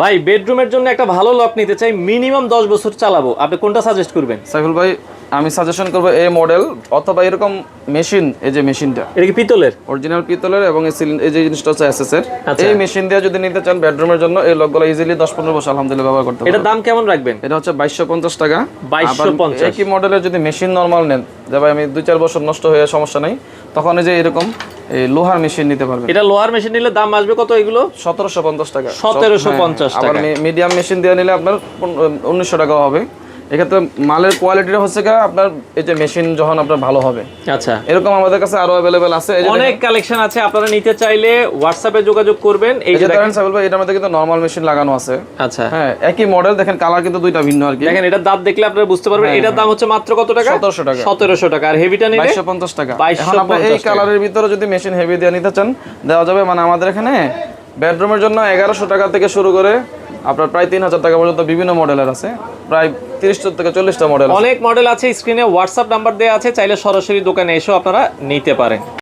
ভাই বেডরুমের জন্য একটা ভালো লক নিতে চাই, মিনিমাম 10 বছর চালাবো, আপনি কোনটা সাজেস্ট করবেন? সাইফুল ভাই আমি সাজেশন করবো এই মডেল অথবা এরকম মেশিন, এই যে মেশিনটা এটা কি পিতলের? অরিজিনাল পিতলের এবং এই যে জিনিসটা হচ্ছে এসএস এর। আচ্ছা। এই মেশিন দিয়ে যদি নিতে চান বেডরুমের জন্য এই লকগুলো ইজিলি 10-15 বছর আলহামদুলিল্লাহ ব্যবহার করতে পারবেন। এটার দাম কেমন রাখবেন? এটা হচ্ছে 2250 টাকা। 2250। একই মডেলের যদি মেশিন নরমাল নেন, যে ভাই আমি 2-4 বছর নষ্ট হয়ে সমস্যা নাই, তখন এই যে এরকম এই লোহার মেশিন নিতে পারবেন। এটা লোহার মেশিন নিলে দাম আসবে কত এগুলো? 1750 টাকা। 1750 টাকা। আবার মিডিয়াম মেশিন দিয়ে নিলে আপনার 1900 টাকা হবে। এক্ষেত্রে মালের কোয়ালিটিটা হচ্ছে কি আপনার এই যে মেশিন যখন আপনার ভালো হবে। আচ্ছা, এরকম আমাদের কাছে আরো अवेलेबल আছে। এই যে অনেক কালেকশন আছে, আপনারা নিতে চাইলে হোয়াটসঅ্যাপে যোগাযোগ করবেন। এই যে দেখেন সাইফুল ভাই এটার মধ্যে কিন্তু নরমাল মেশিন লাগানো আছে। আচ্ছা হ্যাঁ, একই মডেল, দেখেন কালার কিন্তু দুইটা ভিন্ন আর কি। দেখেন, এটার দাম দেখলে আপনারা বুঝতে পারবেন। এটার দাম হচ্ছে মাত্র কত টাকা? 1700 টাকা। 1700 টাকা। আর হেভিটা নিলে 2250 টাকা। 2250 এখন আপনি এই কালারের ভিতরে যদি মেশিন হেভি দিয়ে নিতে চান দেওয়া যাবে। মানে আমাদের এখানে বেডরুমের জন্য 1100 টাকা থেকে শুরু করে আপনার প্রায় 3000 টাকা পর্যন্ত বিভিন্ন মডেলের আছে, প্রায় 30 থেকে 40টা মডেল। অনেক মডেল আছে। স্ক্রিনে হোয়াটসঅ্যাপ নাম্বার দেওয়া আছে, চাইলে সরাসরি দোকানে এসেও আপনারা নিতে পারেন।